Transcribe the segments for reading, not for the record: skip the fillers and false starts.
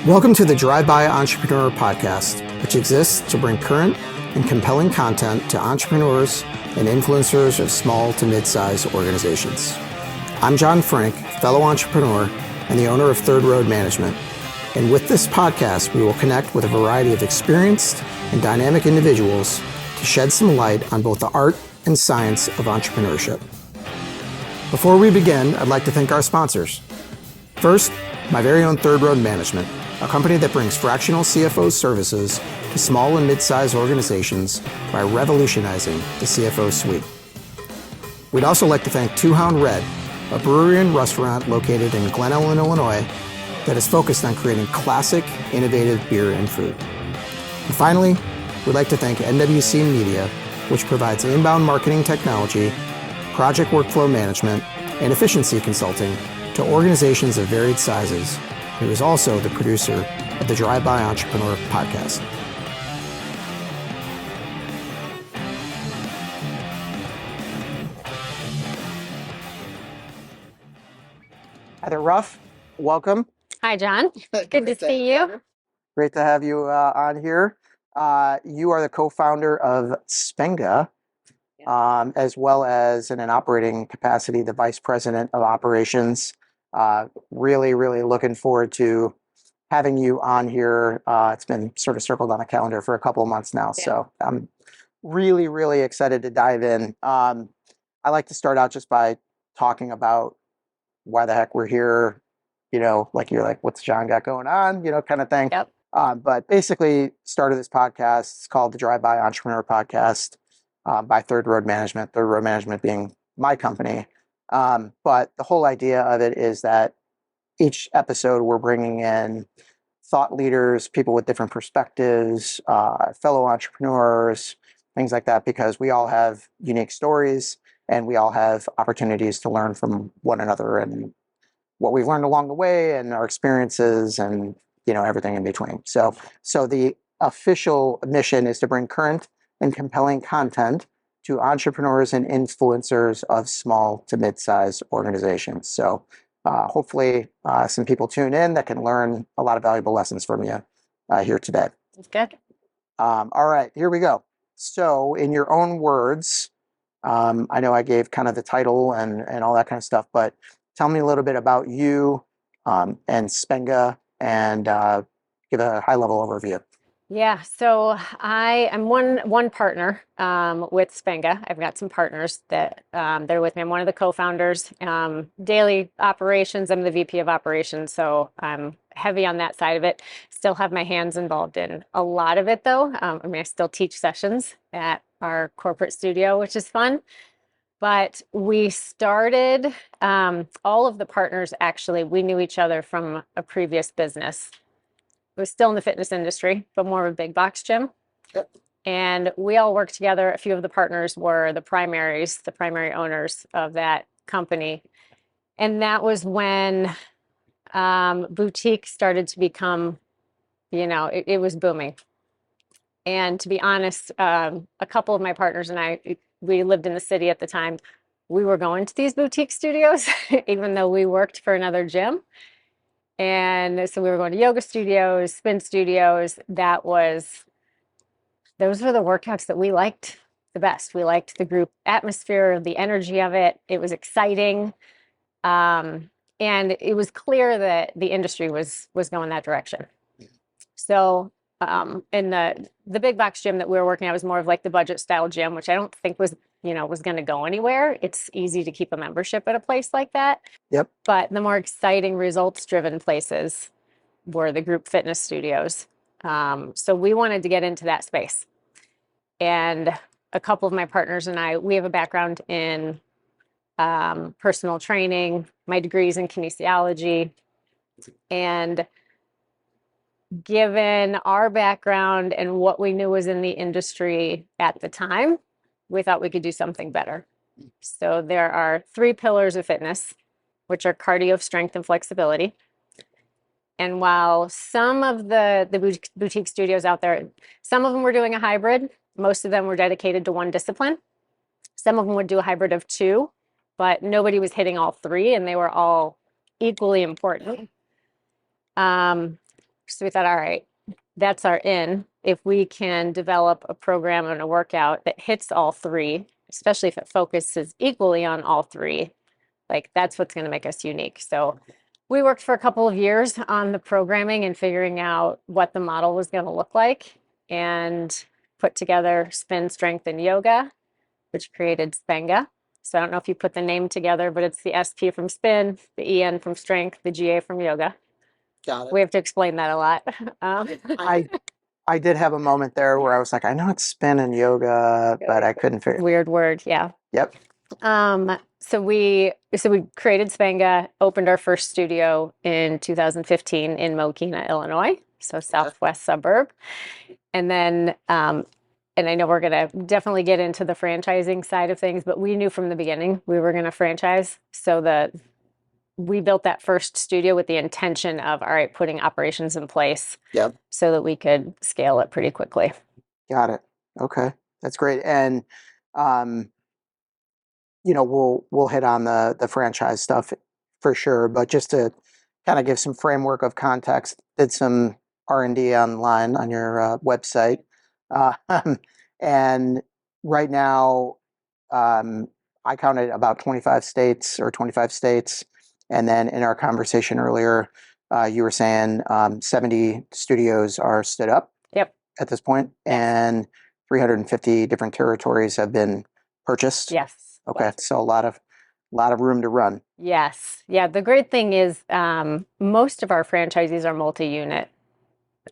Welcome to the Drive-By Entrepreneur Podcast, which exists to bring current and compelling content to entrepreneurs and influencers of small to mid-sized organizations. I'm John Frank, fellow entrepreneur and the owner of Third Road Management. And with this podcast, we will connect with a variety of experienced and dynamic individuals to shed some light on both the art and science of entrepreneurship. Before we begin, I'd like to thank our sponsors. First, my very own Third Road Management, a company that brings fractional CFO services to small and mid-sized organizations by revolutionizing the CFO suite. We'd also like to thank Two Hound Red, a brewery and restaurant located in Glen Ellen, Illinois, that is focused on creating classic, innovative beer and food. And finally, we'd like to thank NWC Media, which provides inbound marketing technology, project workflow management, and efficiency consulting to organizations of varied sizes, who is also the producer of the Drive-By Entrepreneur Podcast. Hi there, Ruff. Welcome. Hi, John. Good to see you. Great to have you on here. You are the co-founder of SPENGA, as well as in an operating capacity, the vice president of operations. Really looking forward to having you on here. It's been sort of circled on the calendar for a couple of months now, so I'm really excited to dive in. I like to start out just by talking about why the heck we're here. You know, like you're like, what's John got going on? You know, kind of thing. Yep. But basically, started this podcast. It's called the Drive-By Entrepreneur Podcast by Third Road Management. Third Road Management being my company. But the whole idea of it is that each episode we're bringing in thought leaders, people with different perspectives, fellow entrepreneurs, things like that, because we all have unique stories and we all have opportunities to learn from one another and what we've learned along the way and our experiences and, you know, everything in between. So the official mission is to bring current and compelling content to entrepreneurs and influencers of small to mid-sized organizations. So hopefully some people tune in that can learn a lot of valuable lessons from you here today. That's good. All right, here we go. So in your own words, I know I gave kind of the title and all that kind of stuff, but tell me a little bit about you and SPENGA and give a high-level overview. Yeah, so I am one partner with SPENGA. I've got some partners that they're with me. I'm one of the co-founders. Daily operations, I'm the VP of operations, so I'm heavy on that side of it. Still have my hands involved in a lot of it, though. I still teach sessions at our corporate studio, which is fun. But we started, all of the partners, actually, we knew each other from a previous business. It was still in the fitness industry, but more of a big box gym. Yep. And we all worked together. A few of the partners were the primary owners of that company. And that was when boutique started to become, it was booming. And to be honest, a couple of my partners and I, we lived in the city at the time. We were going to these boutique studios, even though we worked for another gym. And so we were going to yoga studios, spin studios. Those were the workouts that we liked the best. We liked the group atmosphere, the energy of it. It was exciting. And it was clear that the industry was going that direction. So in the big box gym that we were working at was more of like the budget style gym, which I don't think was going to go anywhere. It's easy to keep a membership at a place like that. Yep. But the more exciting results driven places were the group fitness studios. So we wanted to get into that space. And a couple of my partners and I, we have a background in personal training. My degree's in kinesiology. And given our background and what we knew was in the industry at the time, we thought we could do something better. So there are 3 pillars of fitness, which are cardio, strength, and flexibility. And while some of the boutique studios out there, some of them were doing a hybrid, most of them were dedicated to one discipline. Some of them would do a hybrid of 2, but nobody was hitting all 3, and they were all equally important. So we thought, all right, that's our in. If we can develop a program and a workout that hits all three, especially if it focuses equally on all three, like that's what's going to make us unique. So we worked for a couple of years on the programming and figuring out what the model was going to look like, and put together spin, strength, and yoga, which created SPENGA. So I don't know if you put the name together, but it's the SP from spin, the EN from strength, the GA from yoga. Got it. We have to explain that a lot. I did have a moment there where I was like, I know it's spin and yoga, but I couldn't figure. Weird word, yeah. Yep. So we created SPENGA, opened our first studio in 2015 in Mokina, Illinois, so southwest suburb. And then, and I know we're going to definitely get into the franchising side of things, but we knew from the beginning we were going to franchise. So we built that first studio with the intention of, all right, putting operations in place, Yep. so that we could scale it pretty quickly. Got it. Okay. That's great. And, we'll hit on the franchise stuff for sure, but just to kind of give some framework of context, did some R&D online on your website. And right now, I counted about 25 states. And then in our conversation earlier, you were saying 70 studios are stood up. Yep. At this point, and 350 different territories have been purchased. Yes. Okay, so a lot of room to run. Yes. Yeah. The great thing is most of our franchisees are multi-unit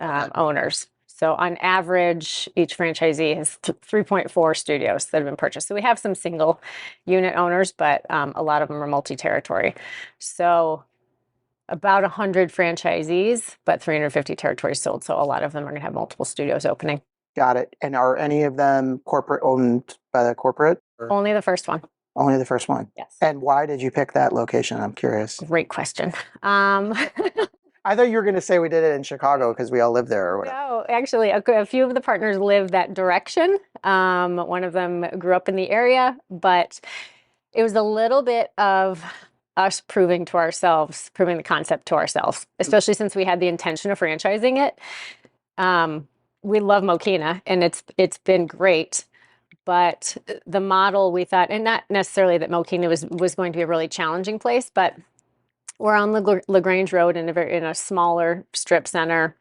owners. So on average, each franchisee has 3.4 studios that have been purchased. So we have some single unit owners, but a lot of them are multi-territory. So about 100 franchisees, but 350 territories sold. So a lot of them are going to have multiple studios opening. Got it. And are any of them corporate owned by the corporate? Only the first one. Only the first one. Yes. And why did you pick that location? I'm curious. Great question. I thought you were going to say we did it in Chicago because we all live there or whatever. No, actually, a few of the partners live that direction. One of them grew up in the area, but it was a little bit of us proving the concept to ourselves, especially since we had the intention of franchising it. We love Mokina, and it's been great. But the model we thought, and not necessarily that Mokina was going to be a really challenging place, but we're on LaGrange Road in a smaller strip center.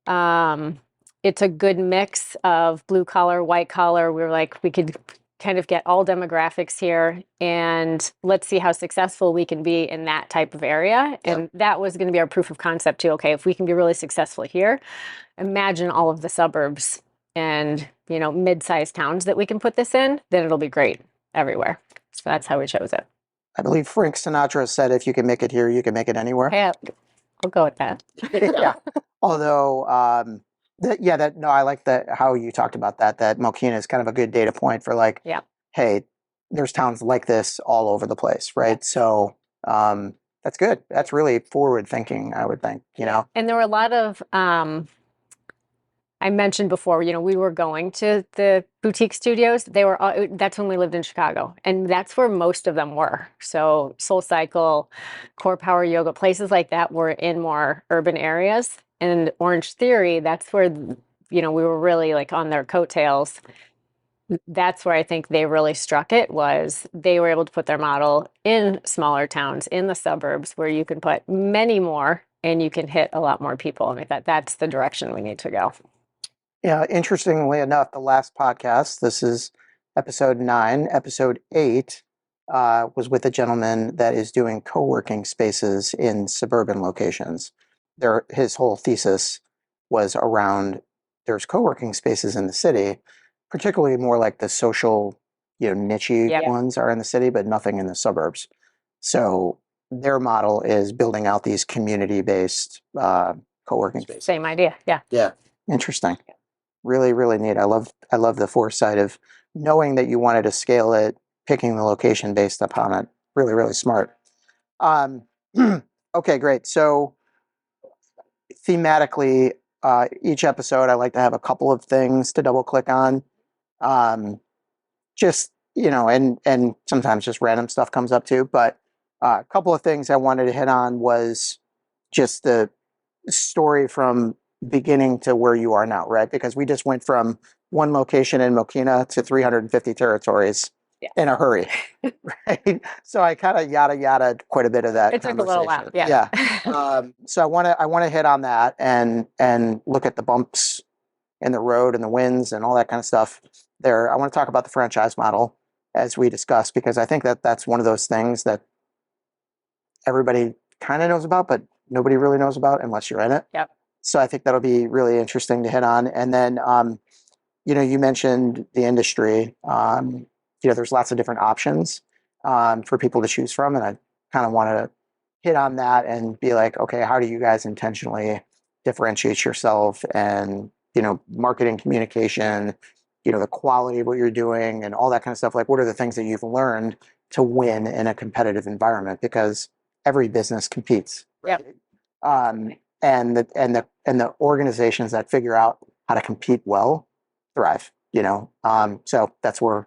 It's a good mix of blue collar, white collar. We were like, we could kind of get all demographics here, and let's see how successful we can be in that type of area. Yep. And that was going to be our proof of concept too. Okay, if we can be really successful here, imagine all of the suburbs and mid-sized towns that we can put this in, then it'll be great everywhere. So that's how we chose it. I believe Frank Sinatra said, if you can make it here, you can make it anywhere. Yeah, I'll go with that. Yeah. Although, I like how you talked about that Mokina is kind of a good data point for like, yeah, hey, there's towns like this all over the place, right? Yeah. So that's good. That's really forward thinking, I would think, And there were a lot of, I mentioned before, we were going to the boutique studios. That's when we lived in Chicago, and that's where most of them were. So Soul Cycle, Core Power Yoga, places like that were in more urban areas. And Orange Theory, that's where, we were really like on their coattails. That's where I think they really struck it, was they were able to put their model in smaller towns, in the suburbs, where you can put many more and you can hit a lot more people. And I thought that's the direction we need to go. Yeah, interestingly enough, the last podcast, this is episode 9, episode 8, was with a gentleman that is doing co-working spaces in suburban locations. His whole thesis was around, there's co-working spaces in the city, particularly more like the social, niche-y ones are in the city, but nothing in the suburbs. So their model is building out these community-based co-working spaces. Same idea, yeah. Yeah, interesting. Really, really neat. I love the foresight of knowing that you wanted to scale it, picking the location based upon it. Really, really smart. Okay, great. So thematically, each episode, I like to have a couple of things to double click on. Just, and sometimes just random stuff comes up too. But a couple of things I wanted to hit on was just the story from beginning to where you are now, right? Because we just went from one location in Mokina to 350 territories in a hurry, right? So I kind of yada quite a bit of that It took a little while. conversation. Yeah. So I want to hit on that and look at the bumps in the road and the wins and all that kind of stuff there. I want to talk about the franchise model as we discussed, because I think that that's one of those things that everybody kind of knows about, but nobody really knows about unless you're in it. Yep. So I think that'll be really interesting to hit on. And then, you mentioned the industry. There's lots of different options for people to choose from, and I kind of want to hit on that and be like, okay, how do you guys intentionally differentiate yourself and marketing, communication, the quality of what you're doing, and all that kind of stuff. Like, what are the things that you've learned to win in a competitive environment? Because every business competes, right? Yep. And the organizations that figure out how to compete well thrive. So that's where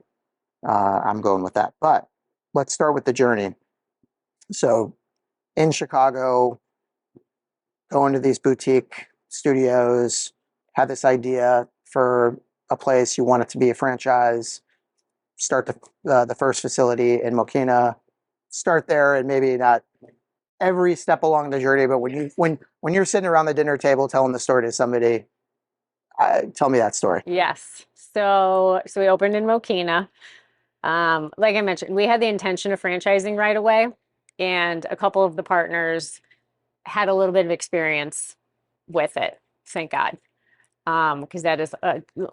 I'm going with that. But let's start with the journey. So in Chicago, going to these boutique studios, had this idea for a place, you want it to be a franchise, start the first facility in Mokina, start there, and maybe not every step along the journey, but when you're sitting around the dinner table telling the story to somebody, tell me that story. Yes. So we opened in Mokina. Like I mentioned, we had the intention of franchising right away, and a couple of the partners had a little bit of experience with it, thank God. Because that is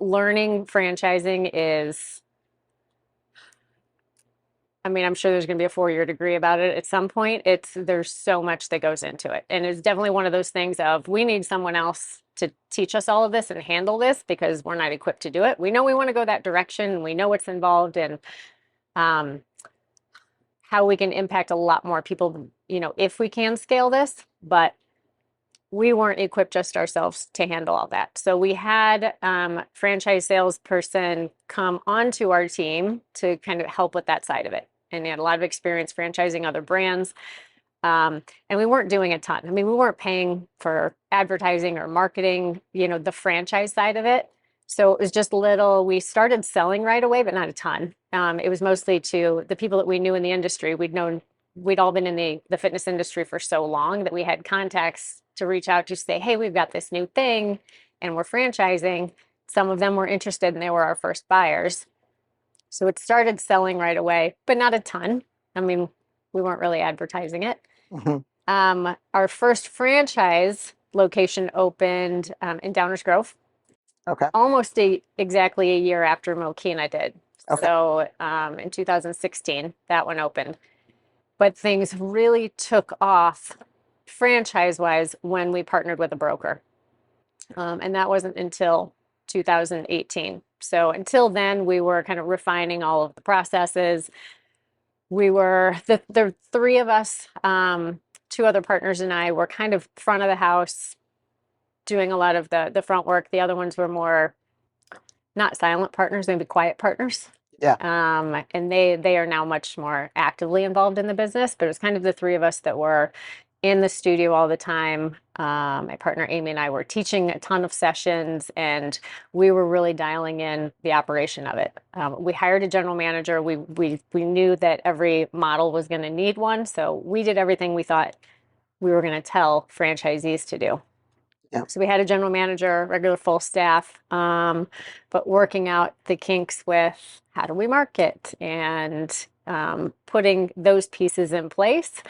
learning franchising is, I mean, I'm sure there's going to be a 4-year degree about it at some point. There's so much that goes into it. And it's definitely one of those things of we need someone else to teach us all of this and handle this because we're not equipped to do it. We know we want to go that direction and we know what's involved in how we can impact a lot more people, if we can scale this, but we weren't equipped just ourselves to handle all that. So we had franchise salesperson come onto our team to kind of help with that side of it. And they had a lot of experience franchising other brands. And we weren't doing a ton. I mean, we weren't paying for advertising or marketing, the franchise side of it. So it was just we started selling right away, but not a ton. It was mostly to the people that we knew in the industry. We'd all been in the fitness industry for so long that we had contacts to reach out to say, hey, we've got this new thing and we're franchising. Some of them were interested and they were our first buyers. So it started selling right away, but not a ton. I mean, we weren't really advertising it. Mm-hmm. Our first franchise location opened in Downers Grove. Okay. Almost exactly a year after Mokina did. Okay. So in 2016, that one opened. But things really took off franchise-wise when we partnered with a broker. And that wasn't until 2018. So until then, we were kind of refining all of the processes. We were, the three of us, 2 other partners and I were kind of front of the house doing a lot of the front work. The other ones were more not silent partners, maybe quiet partners. Yeah. And they are now much more actively involved in the business, but it was kind of the 3 of us that were in the studio all the time. My partner Amy and I were teaching a ton of sessions, and we were really dialing in the operation of it. We hired a general manager. We knew that every model was going to need one, so we did everything we thought we were going to tell franchisees to do. Yeah. So we had a general manager, regular full staff, but working out the kinks with how do we market and putting those pieces in place,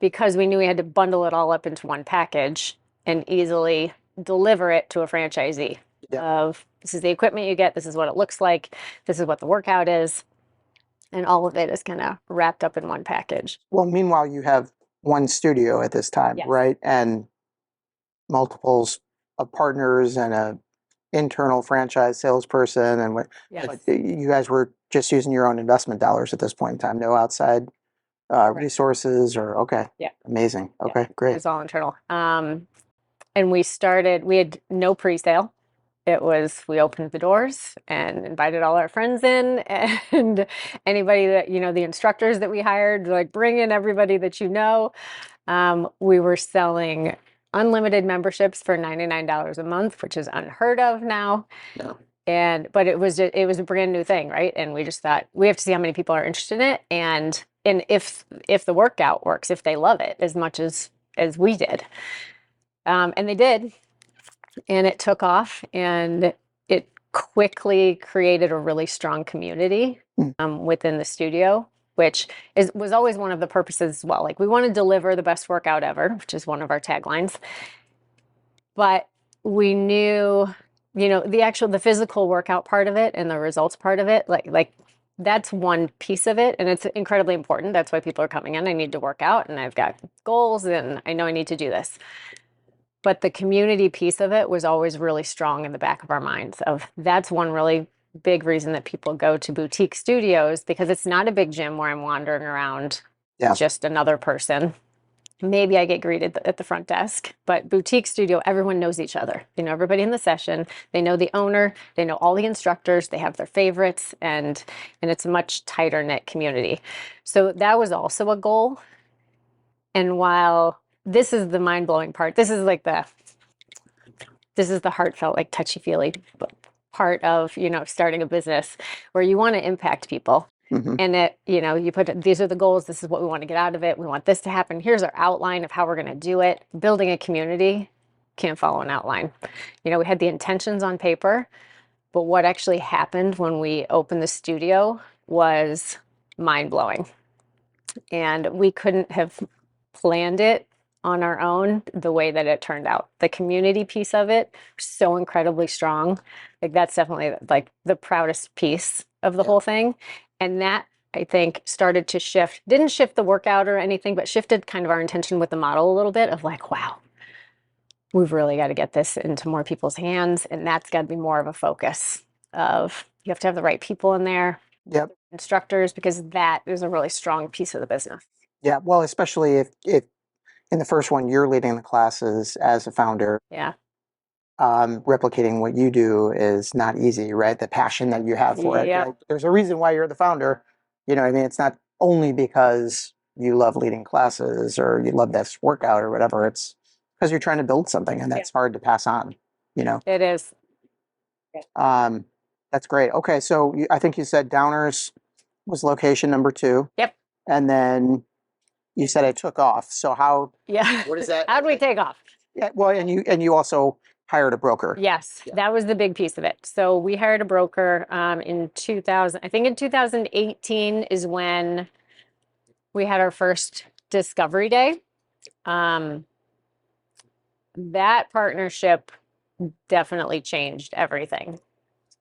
because we knew we had to bundle it all up into one package and easily deliver it to a franchisee. Yeah. Of this is the equipment you get, this is what it looks like, this is what the workout is, and all of it is kind of wrapped up in one package. Well, meanwhile, you have one studio at this time, Yes. right? And multiples of partners and a internal franchise salesperson, and what Yes. you guys were just using your own investment dollars at this point in time, no outside resources or okay. Yeah. Amazing. Okay, It great. was all internal. And we had no pre-sale. It was, we opened the doors and invited all our friends in, and anybody that, the instructors that we hired, like bring in everybody that you know. We were selling unlimited memberships for $99 a month, which is unheard of now. No. But it was a brand new thing, right? And we just thought we have to see how many people are interested in it, and if the workout works, if they love it as much as we did, and they did, and it took off, and it quickly created a really strong community within the studio, which was always one of the purposes as well. Like, we want to deliver the best workout ever, which is one of our taglines. But we knew, the physical workout part of it and the results part of it, like that's one piece of it, and it's incredibly important. That's why people are coming in. I need to work out, and I've got goals, and I know I need to do this. But the community piece of it was always really strong in the back of our minds. That's one really big reason that people go to boutique studios, because it's not a big gym where I'm wandering around just another person. Maybe I get greeted at the front desk, but boutique studio, everyone knows each other. They know everybody in the session. They know the owner. They know all the instructors. They have their favorites, and it's a much tighter knit community. So that was also a goal. And while this is the mind blowing part, this is the heartfelt, like touchy feely part of starting a business, where you want to impact people. And you put, these are the goals. This is what we want to get out of it. We want this to happen. Here's our outline of how we're going to do it. Building a community can't follow an outline. We had the intentions on paper, but what actually happened when we opened the studio was mind blowing. And we couldn't have planned it on our own the way that it turned out. The community piece of it, so incredibly strong. Like, that's definitely like the proudest piece of the whole thing. And that, I think, started to shift, didn't shift the workout or anything, but shifted kind of our intention with the model a little bit of like, wow, we've really got to get this into more people's hands. And that's got to be more of a focus of, you have to have the right people in there, instructors, because that is a really strong piece of the business. Yeah, well, especially if in the first one you're leading the classes as a founder. Yeah. Replicating what you do is not easy, right? The passion that you have for it. Like, there's a reason why you're the founder. You know what I mean? It's not only because you love leading classes or you love this workout or whatever. It's because you're trying to build something, and that's hard to pass on, It is. That's great. Okay, so I think you said Downers was location number 2. Yep. And then you said it took off. So how? Yeah. What is that? How do we take off? Yeah. Well, and you also hired a broker. Yes, that was the big piece of it. So we hired a broker in 2000. I think in 2018 is when we had our first discovery day. That partnership definitely changed everything,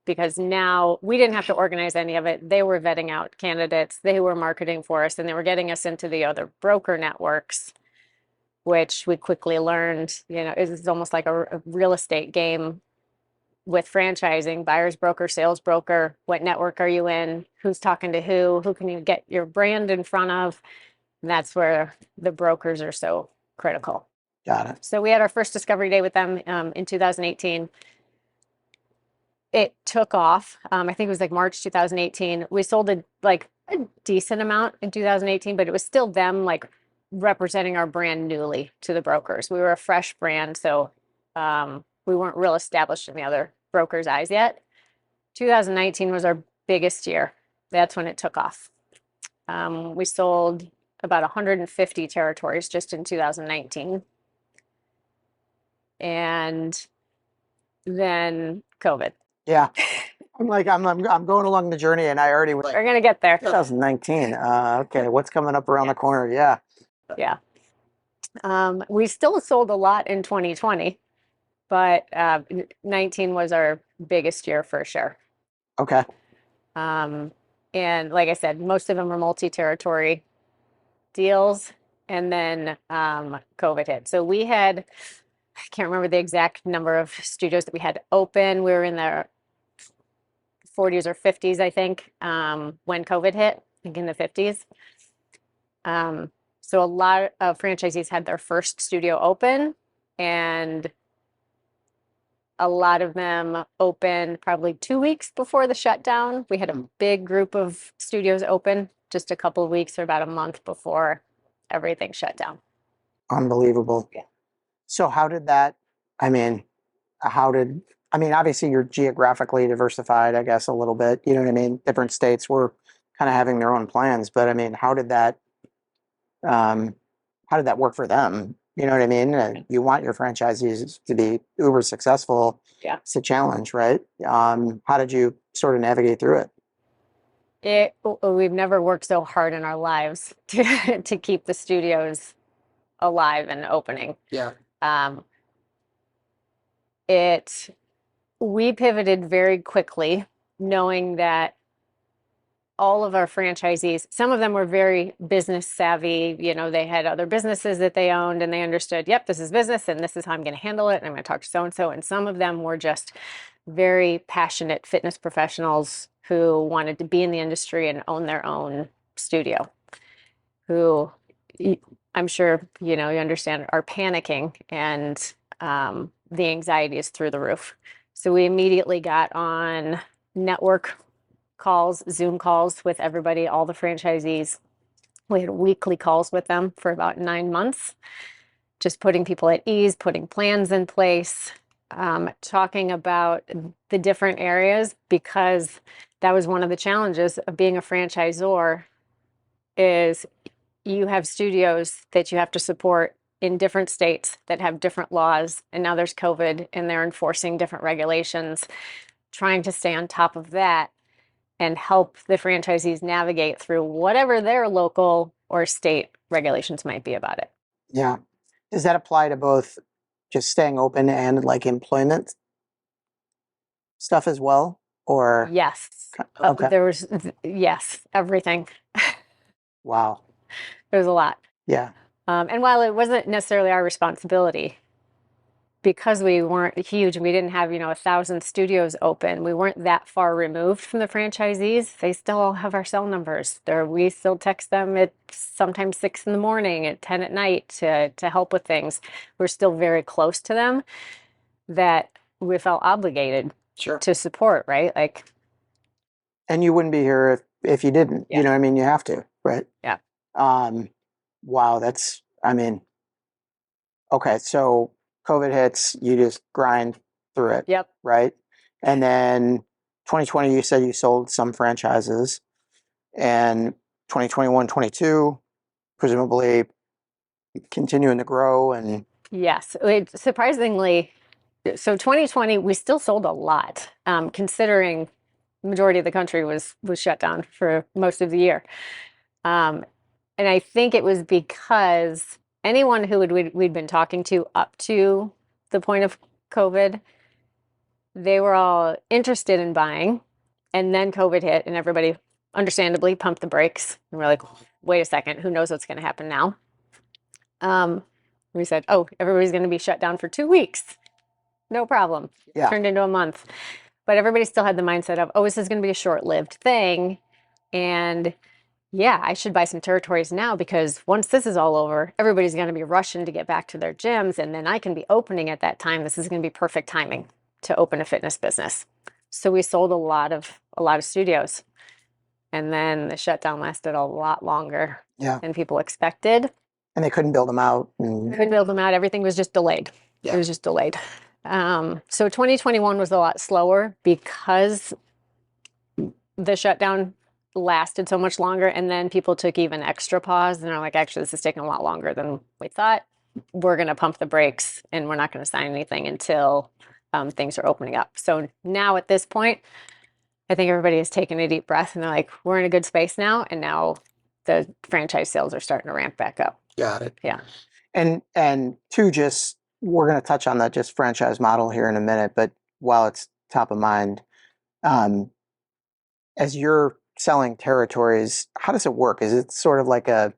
because now we didn't have to organize any of it. They were vetting out candidates, they were marketing for us, and they were getting us into the other broker networks, which we quickly learned, is almost like a real estate game with franchising: buyer's broker, sales broker, what network are you in, who's talking to who can you get your brand in front of? And that's where the brokers are so critical. Got it. So we had our first discovery day with them in 2018. It took off. I think it was like March 2018. We sold a decent amount in 2018, but it was still them like representing our brand newly to the brokers. We were a fresh brand, so we weren't real established in the other brokers' eyes yet. 2019 was our biggest year. That's when it took off. We sold about 150 territories just in 2019. And then COVID. Yeah. I'm going along the journey, and I already was like, we're gonna get there. 2019. Okay, what's coming up around the corner? Yeah. Yeah. We still sold a lot in 2020, but 19 was our biggest year for sure. Okay. And like I said, most of them were multi-territory deals, and then COVID hit. So we had, I can't remember the exact number of studios that we had open. We were in the 40s or 50s, I think, when COVID hit, I think in the 50s. So a lot of franchisees had their first studio open, and a lot of them opened probably 2 weeks before the shutdown. We had a big group of studios open just a couple of weeks or about a month before everything shut down. Unbelievable. Yeah. So how did that, I mean, obviously you're geographically diversified, I guess, a little bit, you know what I mean? Different states were kind of having their own plans, but I mean, um, how did that work for them? You know what I mean? You want your franchisees to be uber successful. Yeah. It's a challenge, right? How did you sort of navigate through it? We've never worked so hard in our lives to keep the studios alive and opening. Yeah. Um, it we pivoted very quickly, knowing that all of our franchisees, some of them were very business savvy. You know, they had other businesses that they owned and they understood, yep, this is business and this is how I'm going to handle it. And I'm going to talk to so and so. And some of them were just very passionate fitness professionals who wanted to be in the industry and own their own studio, who I'm sure, you know, you understand, are panicking, and the anxiety is through the roof. So we immediately got on network calls, Zoom calls with everybody, all the franchisees. We had weekly calls with them for about 9 months, just putting people at ease, putting plans in place, talking about the different areas, because that was one of the challenges of being a franchisor is you have studios that you have to support in different states that have different laws, and now there's COVID and they're enforcing different regulations, trying to stay on top of that and help the franchisees navigate through whatever their local or state regulations might be about it. Yeah. Does that apply to both just staying open and like employment stuff as well? Or, Yes. okay. Yes, everything. Wow. There was a lot. Yeah. And while it wasn't necessarily our responsibility, because we weren't huge and we didn't have, 1,000 studios open, we weren't that far removed from the franchisees. They still all have our cell numbers. We still text them at sometimes 6 in the morning, at 10 at night to help with things. We're still very close to them, that we felt obligated Sure. to support, right? Like, And you wouldn't be here if you didn't, Yeah. you know what I mean? You have to, right? Yeah. Wow. Okay. So COVID hits, you just grind through it. Yep. Right. And then 2020, you said you sold some franchises, and 2021, 22, presumably continuing to grow. And Yes. Surprisingly, so 2020, we still sold a lot, considering the majority of the country was shut down for most of the year. And I think it was because anyone who we'd been talking to up to the point of COVID, they were all interested in buying. And then COVID hit, and everybody understandably pumped the brakes. And we're like, wait a second, who knows what's going to happen now? We said, oh, everybody's going to be shut down for 2 weeks. No problem. Yeah. Turned into a month. But everybody still had the mindset of, oh, this is going to be a short-lived thing. And yeah, I should buy some territories now, because once this is all over, everybody's going to be rushing to get back to their gyms, and then I can be opening at that time. This is going to be perfect timing to open a fitness business. So we sold a lot of studios. And then the shutdown lasted a lot longer Yeah. than people expected. And they couldn't build them out. And Couldn't build them out. Everything was just delayed. Yeah. It was just delayed. So 2021 was a lot slower because the shutdown lasted so much longer, and then people took even extra pause and they're like, actually, this is taking a lot longer than we thought. We're going to pump the brakes and we're not going to sign anything until things are opening up. So now at this point, I think everybody has taken a deep breath and they're like, we're in a good space now. And now the franchise sales are starting to ramp back up. Got it. Yeah. And two, just we're going to touch on that just franchise model here in a minute, but while it's top of mind, as you're selling territories, how does it work? Is it sort of like a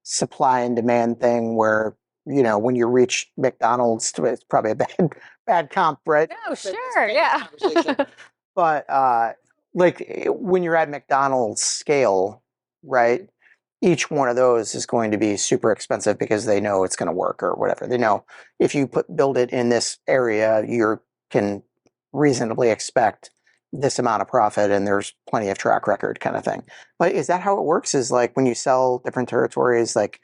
supply and demand thing where, when you reach McDonald's, it's probably a bad comp, right? Oh, sure. Yeah. But like when you're at McDonald's scale, right? Each one of those is going to be super expensive because they know it's going to work or whatever. They know if you build it in this area, you can reasonably expect this amount of profit, and there's plenty of track record kind of thing. But is that how it works? Is like when you sell different territories, like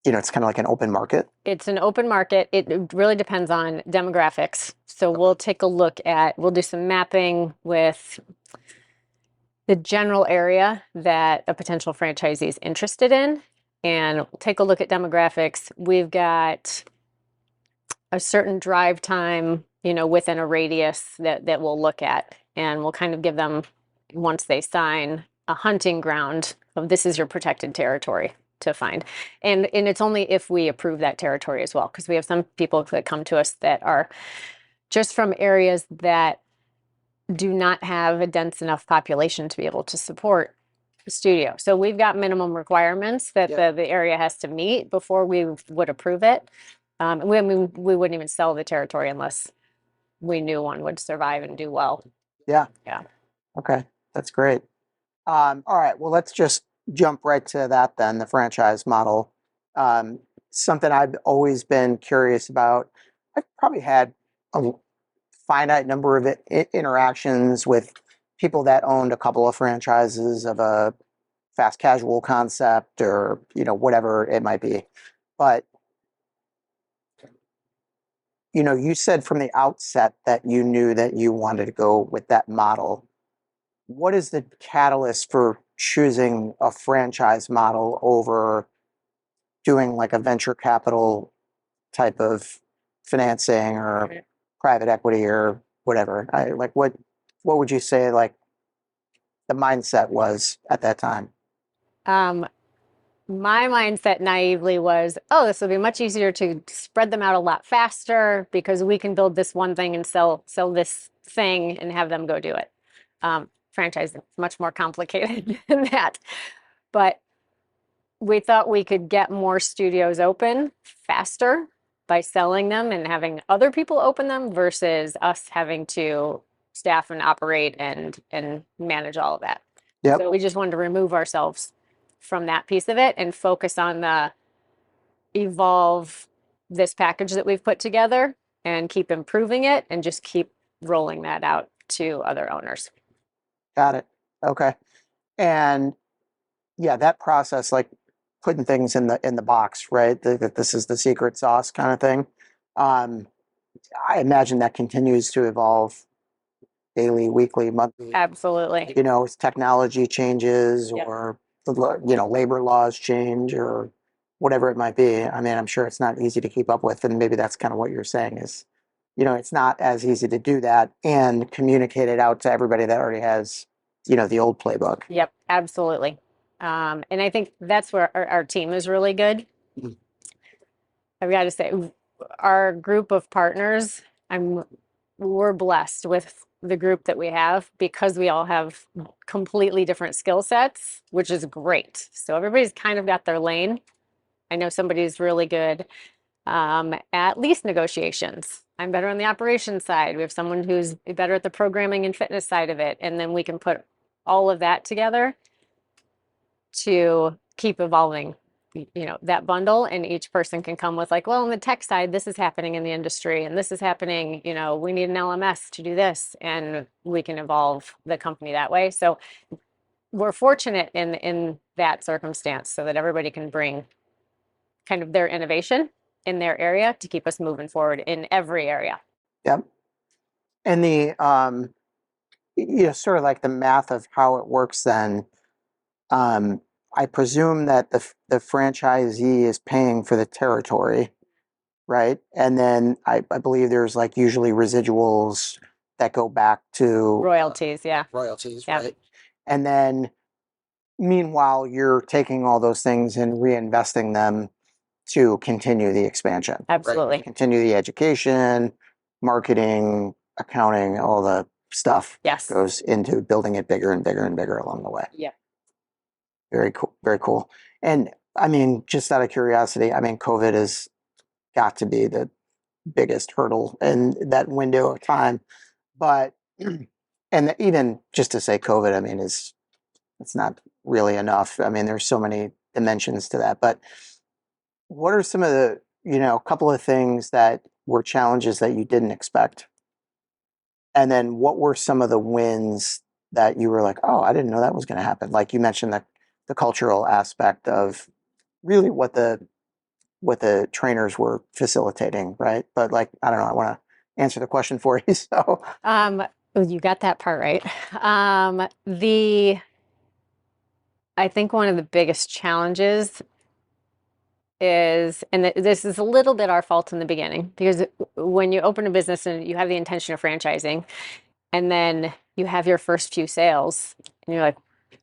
it's kind of like an open market. It's an open market. It really depends on demographics. So we'll we'll do some mapping with the general area that a potential franchisee is interested in, and we'll take a look at demographics. We've got a certain drive time, within a radius that we'll look at, and we'll kind of give them, once they sign, a hunting ground of this is your protected territory to find. And it's only if we approve that territory as well, because we have some people that come to us that are just from areas that do not have a dense enough population to be able to support a studio. So we've got minimum requirements that the area has to meet before we would approve it. We wouldn't even sell the territory unless we knew one would survive and do well. Yeah. Yeah. Okay. That's great. All right. Well, let's just jump right to that then, the franchise model. Something I've always been curious about. I've probably had a finite number of interactions with people that owned a couple of franchises of a fast casual concept or, whatever it might be. But, you said from the outset that you knew that you wanted to go with that model. What is the catalyst for choosing a franchise model over doing like a venture capital type of financing or private equity or whatever? What would you say like the mindset was at that time? My mindset naively was, oh, this will be much easier to spread them out a lot faster because we can build this one thing and sell this thing and have them go do it. Franchising is much more complicated than that. But we thought we could get more studios open faster by selling them and having other people open them versus us having to staff and operate and manage all of that. Yep. So we just wanted to remove ourselves from that piece of it and focus on the evolve this package that we've put together and keep improving it and just keep rolling that out to other owners. Got it. Okay. And yeah, that process, like putting things in the box, right? That this is the secret sauce kind of thing. I imagine that continues to evolve daily, weekly, monthly. Absolutely. As technology changes Yep. or labor laws change or whatever it might be. I mean, I'm sure it's not easy to keep up with, and maybe that's kind of what you're saying is, it's not as easy to do that and communicate it out to everybody that already has, the old playbook. Yep, absolutely. And I think that's where our team is really good. Mhm. I've got to say, our group of partners, we're blessed with the group that we have because we all have completely different skill sets, which is great. So everybody's kind of got their lane. I know somebody's really good at lease negotiations. I'm better on the operations side. We have someone who's better at the programming and fitness side of it. And then we can put all of that together to keep evolving, that bundle, and each person can come with like, well, on the tech side, this is happening in the industry and this is happening, we need an LMS to do this, and we can evolve the company that way. So we're fortunate in that circumstance so that everybody can bring kind of their innovation in their area to keep us moving forward in every area. Yep. And the sort of like the math of how it works then. I presume that the franchisee is paying for the territory, right? And then I believe there's like usually residuals that go back to Royalties, yeah. royalties, Yep. right? And then meanwhile, you're taking all those things and reinvesting them to continue the expansion. Right? Absolutely. Continue the education, marketing, accounting, all the stuff Yes. goes into building it bigger and bigger and bigger along the way. Yep. Very cool. Very cool. And I mean, just out of curiosity, I mean, COVID has got to be the biggest hurdle in that window of time. But, and even just to say COVID, I mean, it's not really enough. I mean, there's so many dimensions to that. But what are some of the, couple of things that were challenges that you didn't expect? And then what were some of the wins that you were like, oh, I didn't know that was going to happen? Like you mentioned the cultural aspect of really what the what the trainers were facilitating, right? But like, I don't know, I want to answer the question for you. So, Well, you got that part right. The I think one of the biggest challenges is, and this is a little bit our fault in the beginning, because when you open a business and you have the intention of franchising, and then you have your first few sales, and you're like,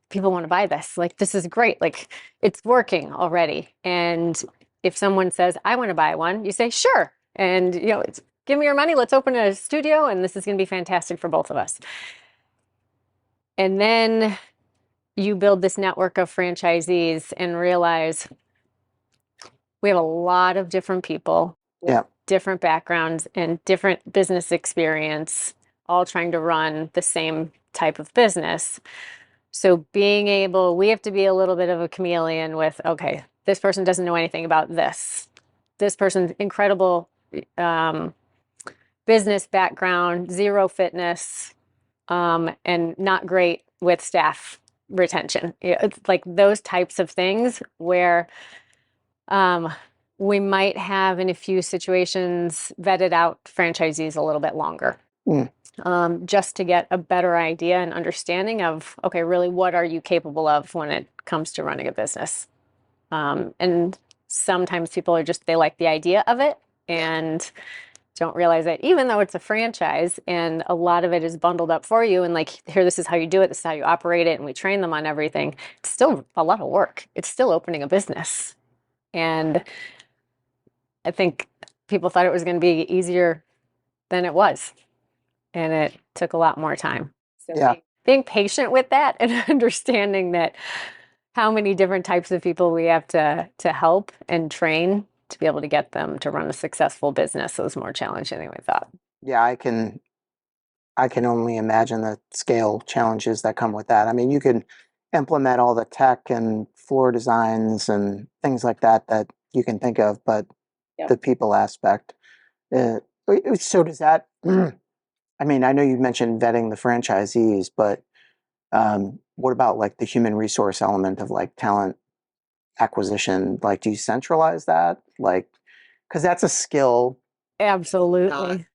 people want to buy this. Like, this is great. Like, it's working already. And if someone says, I want to buy one, you say, sure. And, give me your money. Let's open a studio, and this is going to be fantastic for both of us. And then you build this network of franchisees and realize we have a lot of different people with yeah, different backgrounds and different business experience, all trying to run the same type of business. So we have to be a little bit of a chameleon with, okay, this person doesn't know anything about this. This person's incredible business background, zero fitness, and not great with staff retention. It's like those types of things where we might have, in a few situations, vetted out franchisees a little bit longer. Just to get a better idea and understanding of, okay, really, what are you capable of when it comes to running a business? And sometimes people they like the idea of it and don't realize that even though it's a franchise and a lot of it is bundled up for you and like, here, this is how you do it, this is how you operate it, and we train them on everything, it's still a lot of work. It's still opening a business. And I think people thought it was going to be easier than it was. And it took a lot more time. So yeah, being patient with that and understanding that how many different types of people we have to help and train to be able to get them to run a successful business was more challenging than we thought. yeah. I can only imagine the scale challenges that come with that. I mean, you can implement all the tech and floor designs and things like that that you can think of, but Yep. the people aspect. So does that? I mean, I know you mentioned vetting the franchisees, but what about like the human resource element of like talent acquisition? Like, do you centralize that? Like, because that's a skill Absolutely.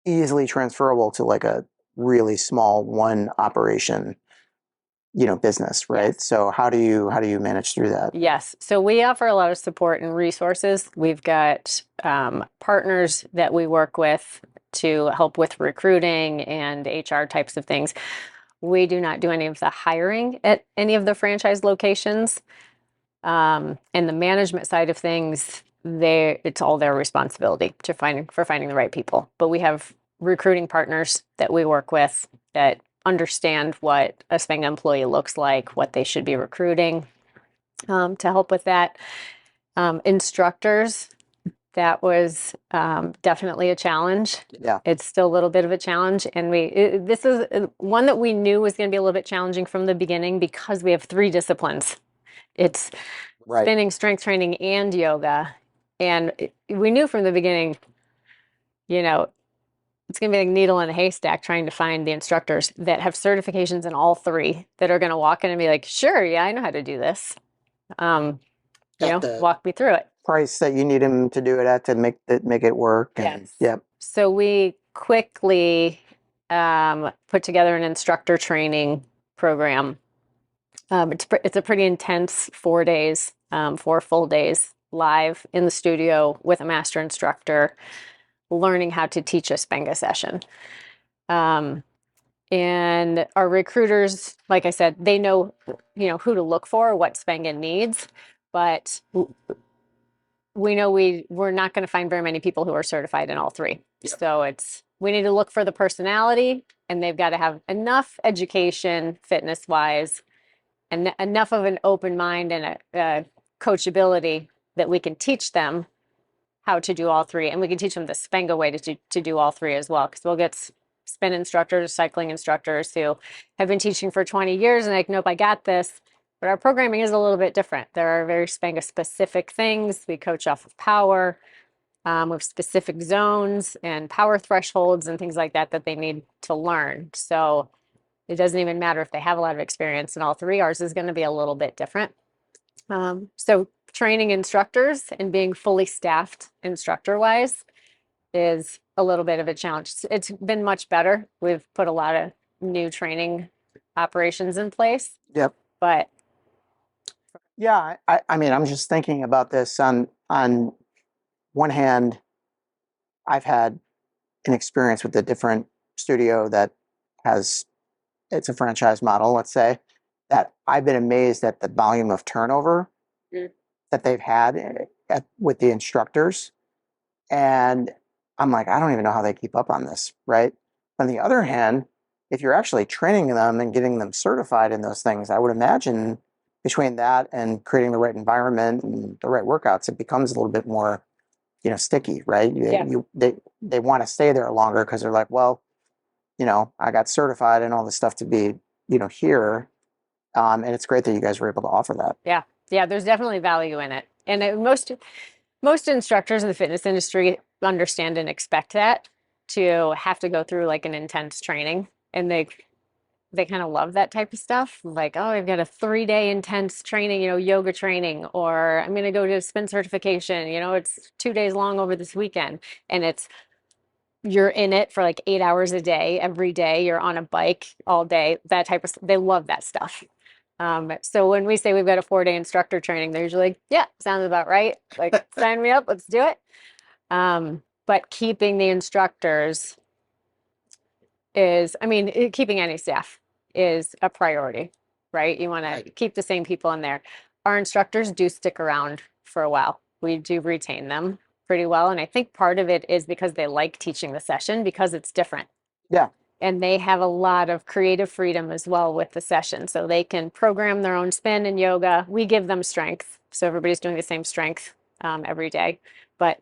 easily transferable to like a really small one operation, business, right? Yes. So how do you manage through that? Yes. So we offer a lot of support and resources. We've got partners that we work with to help with recruiting and HR types of things. We do not do any of the hiring at any of the franchise locations. And the management side of things, it's all their responsibility for finding the right people. But we have recruiting partners that we work with that understand what a SPENGA employee looks like, what they should be recruiting, to help with that. Instructors, that was definitely a challenge. Yeah, It's still a little bit of a challenge. And this is one that we knew was going to be a little bit challenging from the beginning because we have 3 disciplines. It's right. spinning, strength training, and yoga. And we knew from the beginning, it's going to be like needle in a haystack trying to find the instructors that have certifications in all 3 that are going to walk in and be like, sure, yeah, I know how to do this. Got the Walk me through it. price that you need them to do it at to make it work. And Yes. yep. So we quickly put together an instructor training program. It's a pretty intense 4 days, 4 full days live in the studio with a master instructor, learning how to teach a SPENGA session. And our recruiters, like I said, they know, who to look for, what SPENGA needs, but we know we're not going to find very many people who are certified in all 3. Yep. So we need to look for the personality, and they've got to have enough education, fitness wise, and enough of an open mind and a coachability that we can teach them how to do all 3, and we can teach them the SPENGA way to do all 3 as well. Because we'll get spin instructors, cycling instructors who have been teaching for 20 years and like, nope, I got this. But our programming is a little bit different. There are very SPENGA specific things. We coach off of power. We have specific zones and power thresholds and things like that they need to learn. So it doesn't even matter if they have a lot of experience in all 3. Ours is going to be a little bit different. So training instructors and being fully staffed instructor wise is a little bit of a challenge. It's been much better. We've put a lot of new training operations in place, Yep. but Yeah, I mean, I'm just thinking about this on one hand, I've had an experience with a different studio that has it's a franchise model, let's say, that I've been amazed at the volume of turnover Mm. that they've had with the instructors. And I'm like, I don't even know how they keep up on this, right? On the other hand, if you're actually training them and getting them certified in those things, I would imagine between that and creating the right environment and the right workouts, it becomes a little bit more, sticky, right? Yeah. They want to stay there longer because they're like, well, I got certified and all this stuff to be, here. And it's great that you guys were able to offer that. yeah, there's definitely value in it. And most instructors in the fitness industry understand and expect that to have to go through like an intense training, and they kind of love that type of stuff. Like, oh, I've got a 3-day intense training, yoga training, or I'm going to go to a spin certification. It's 2 days long over this weekend, and you're in it for like 8 hours a day, every day. You're on a bike all day. That type of they love that stuff. So when we say we've got a 4-day instructor training, they're usually like, yeah, sounds about right. Like, sign me up, let's do it. But keeping the instructors keeping any staff is a priority, right? You want to keep the same people in there. Our instructors do stick around for a while. We do retain them pretty well. And I think part of it is because they like teaching the session because it's different. Yeah. And they have a lot of creative freedom as well with the session. So they can program their own spin and yoga. We give them strength. So everybody's doing the same strength every day. But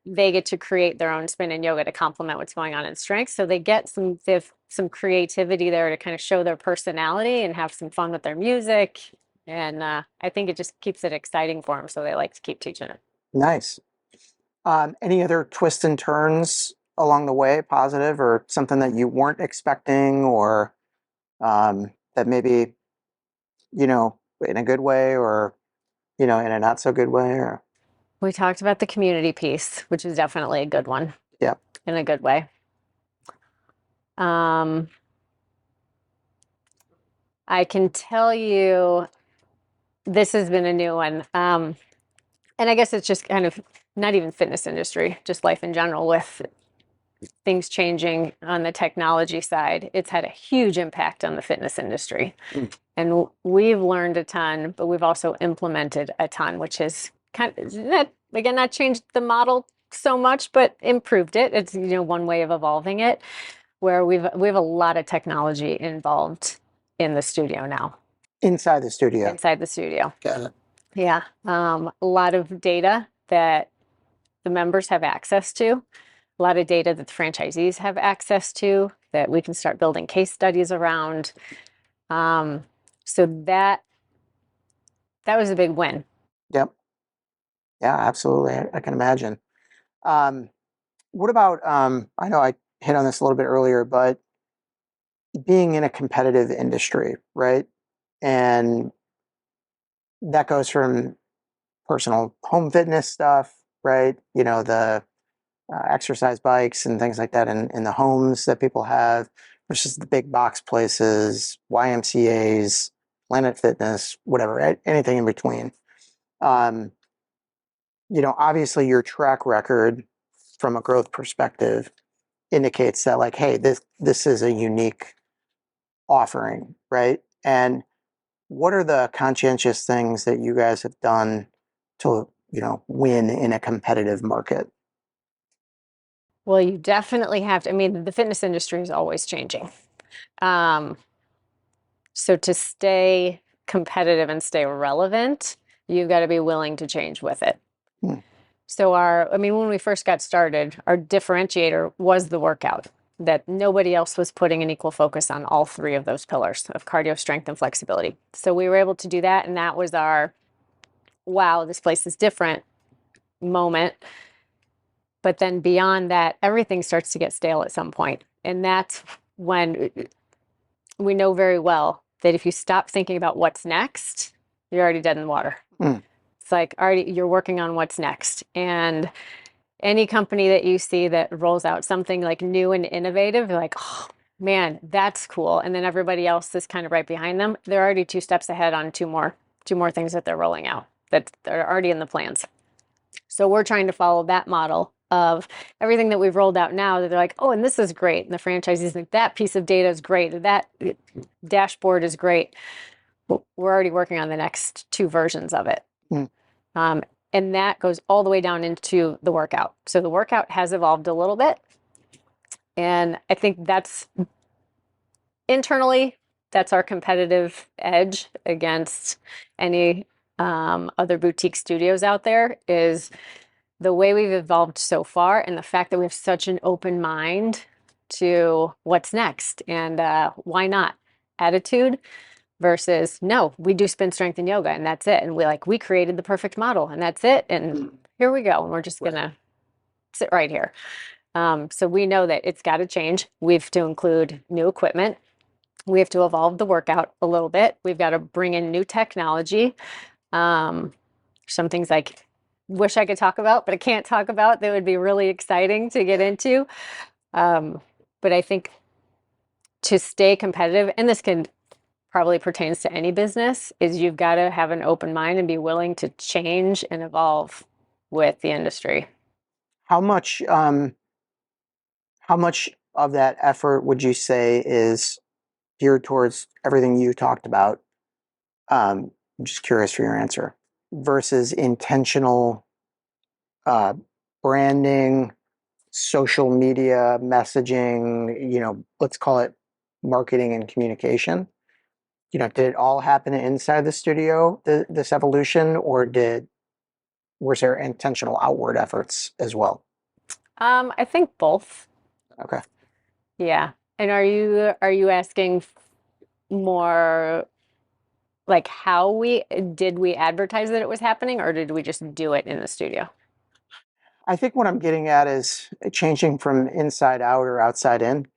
they get to create their own spin and yoga to complement what's going on in strength. So they have some creativity there to kind of show their personality and have some fun with their music. And I think it just keeps it exciting for them. So they like to keep teaching it. Nice. Any other twists and turns along the way, positive or something that you weren't expecting, or that maybe, in a good way or, in a not so good way? Or We talked about the community piece, which is definitely a good one. Yeah. In a good way. I can tell you this has been a new one. And I guess it's just kind of not even fitness industry, just life in general with things changing on the technology side. It's had a huge impact on the fitness industry. Mm. And we've learned a ton, but we've also implemented a ton, which has kind of not changed the model so much, but improved it. It's one way of evolving it, where we have a lot of technology involved in the studio now. Inside the studio. Inside the studio. Got it. Yeah. A lot of data that the members have access to, a lot of data that the franchisees have access to that we can start building case studies around. So that was a big win. Yep. Yeah, absolutely. I can imagine. What about, I know I hit on this a little bit earlier, but being in a competitive industry, right? And that goes from personal home fitness stuff, right? The exercise bikes and things like that in the homes that people have versus the big box places, YMCA's, Planet Fitness, whatever, anything in between. Obviously your track record from a growth perspective indicates that like, hey, this is a unique offering, right? And what are the conscientious things that you guys have done to, win in a competitive market? Well, you definitely have to. I mean, the fitness industry is always changing. So to stay competitive and stay relevant, you've got to be willing to change with it. Hmm. So when we first got started, our differentiator was the workout, that nobody else was putting an equal focus on all three of those pillars of cardio, strength, and flexibility. So we were able to do that, and that was our, wow, this place is different moment. But then beyond that, everything starts to get stale at some point. And that's when we know very well that if you stop thinking about what's next, you're already dead in the water. Mm. It's like already you're working on what's next. And any company that you see that rolls out something like new and innovative, you're like, oh man, that's cool. And then everybody else is kind of right behind them. They're already 2 steps ahead on two more things that they're rolling out that are already in the plans. So we're trying to follow that model of everything that we've rolled out now that they're like, oh, and this is great. And the franchisees think that piece of data is great. That dashboard is great. We're already working on the next 2 versions of it. Mm. And that goes all the way down into the workout. So the workout has evolved a little bit. And I think that's internally, that's our competitive edge against any other boutique studios out there is the way we've evolved so far and the fact that we have such an open mind to what's next and why not attitude versus no, we do spin strength and yoga and that's it. And we created the perfect model and that's it. And here we go. And we're just gonna sit right here. So we know that it's got to change. We have to include new equipment. We have to evolve the workout a little bit. We've got to bring in new technology. Some things I wish I could talk about, but I can't talk about that would be really exciting to get into. But I think to stay competitive, and this can probably pertains to any business, is you've got to have an open mind and be willing to change and evolve with the industry. How much of that effort would you say is geared towards everything you talked about? I'm just curious for your answer. Versus intentional branding, social media messaging, let's call it marketing and communication. Did it all happen inside the studio, this evolution, or was there intentional outward efforts as well? I think both. Okay. Yeah. And are you asking more like how we advertise that it was happening or did we just do it in the studio? I think what I'm getting at is changing from inside out or outside in,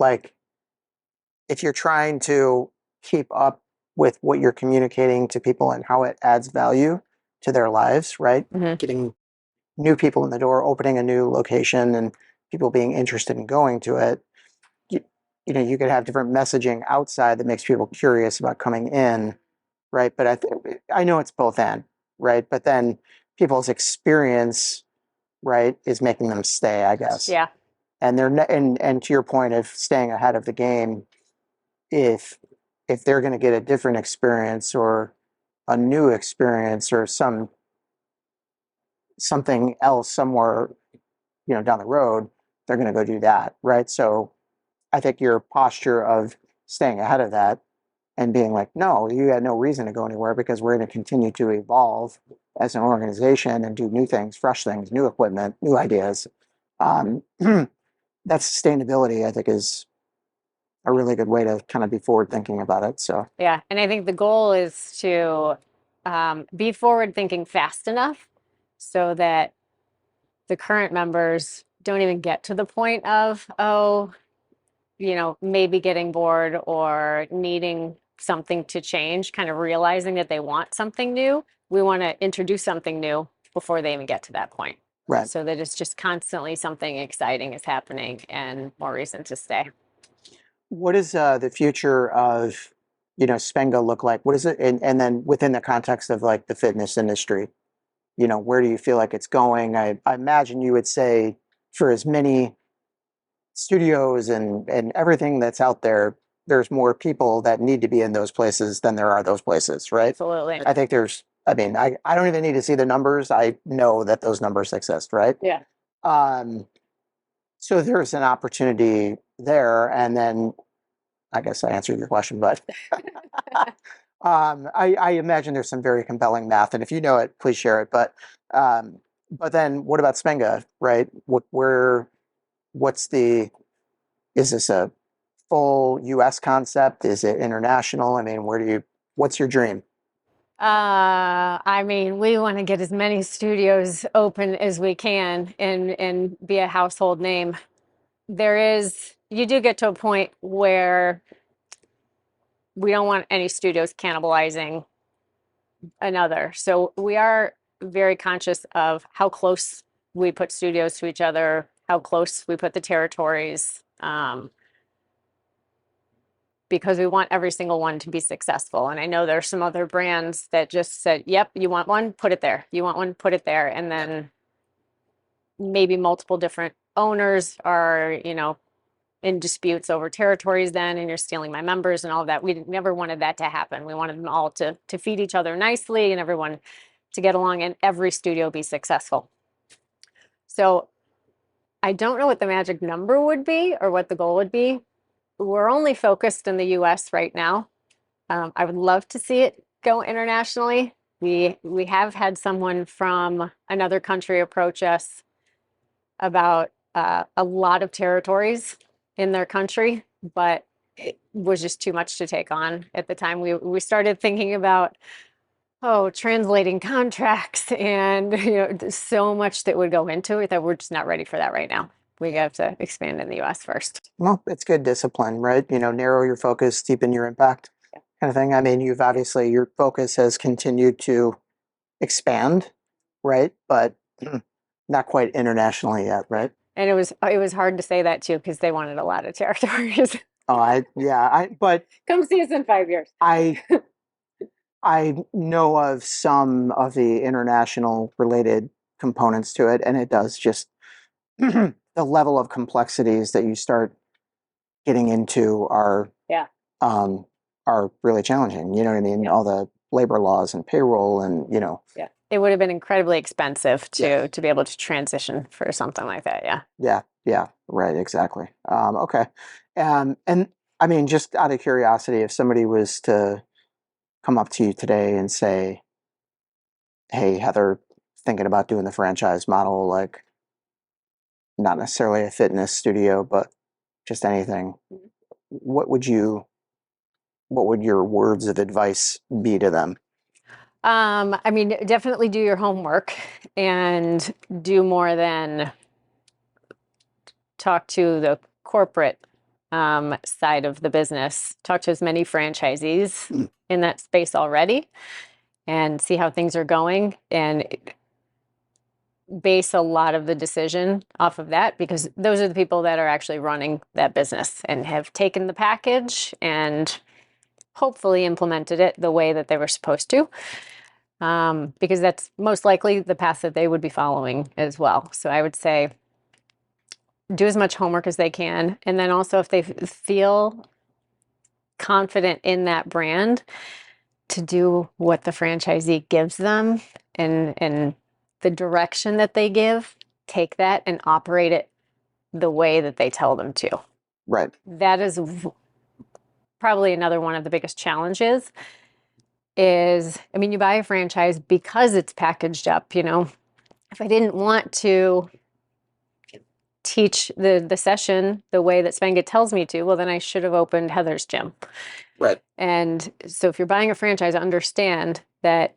like if you're trying to keep up with what you're communicating to people and how it adds value to their lives, right? Mm-hmm. Getting new people in the door, opening a new location and people being interested in going to it. You could have different messaging outside that makes people curious about coming in, right? But I know it's both and, right? But then people's experience, right, is making them stay, I guess. Yeah. And and to your point of staying ahead of the game, if they're going to get a different experience or a new experience or something else somewhere, down the road, they're going to go do that, right? So I think your posture of staying ahead of that and being like, no, you had no reason to go anywhere because we're going to continue to evolve as an organization and do new things, fresh things, new equipment, new ideas. That sustainability, I think, is a really good way to kind of be forward thinking about it. So Yeah. And I think the goal is to be forward thinking fast enough so that the current members don't even get to the point of, oh, maybe getting bored or needing something to change, kind of realizing that they want something new. We want to introduce something new before they even get to that point. right. So that it's just constantly something exciting is happening and more reason to stay. What does the future of Spenga look like? What is it, and then within the context of like the fitness industry, where do you feel like it's going? I imagine you would say for as many studios and everything that's out there, there's more people that need to be in those places than there are those places, right? Absolutely. I think I don't even need to see the numbers. I know that those numbers exist, right? Yeah. So there's an opportunity there. And then I guess I answered your question, but I imagine there's some very compelling math. And if you know it, please share it. But then what about Spenga, right? Is this a full US concept? Is it international? I mean, what's your dream? We want to get as many studios open as we can and be a household name. You do get to a point where we don't want any studios cannibalizing another. So we are very conscious of how close we put studios to each other, how close we put the territories, because we want every single one to be successful. And I know there's some other brands that just said, yep, you want one, put it there. You want one, put it there. And then maybe multiple different owners are, in disputes over territories then, and you're stealing my members and all of that. We never wanted that to happen. We wanted them all to feed each other nicely and everyone to get along and every studio be successful. So I don't know what the magic number would be or what the goal would be. We're only focused in the US right now. I would love to see it go internationally. We have had someone from another country approach us about a lot of territories in their country, but it was just too much to take on at the time. We started thinking about, translating contracts and there's so much that would go into it that we're just not ready for that right now. We have to expand in the US first. Well, it's good discipline, right? Narrow your focus, deepen your impact, kind of thing. I mean, you've obviously, your focus has continued to expand, right? But not quite internationally yet, right? And it was hard to say that too, because they wanted a lot of territories. But Come see us in 5 years. I know of some of the international related components to it, and it does just the level of complexities that you start getting into Yeah. Are really challenging. You know what I mean? Yeah. All the labor laws and payroll and Yeah. It would have been incredibly expensive Yes. to be able to transition for something like that. Yeah. Yeah, right, exactly. Okay. And I mean, just out of curiosity, if somebody was to come up to you today and say, "Hey, Heather, thinking about doing the franchise model, like not necessarily a fitness studio, but just anything," Mhm. what would your words of advice be to them? I mean, definitely do your homework and do more than talk to the corporate side of the business. Talk to as many franchisees in that space already and see how things are going and base a lot of the decision off of that because those are the people that are actually running that business and have taken the package and hopefully implemented it the way that they were supposed to. Because that's most likely the path that they would be following as well. So I would say do as much homework as they can. And then also, if they feel confident in that brand, to do what the franchisee gives them and the direction that they give, take that and operate it the way that they tell them to. Right. That is probably another one of the biggest challenges is, I mean, you buy a franchise because it's packaged up, If I didn't want to teach the session the way that Spenga tells me to, well, then I should have opened Heather's gym. Right. And so if you're buying a franchise, understand that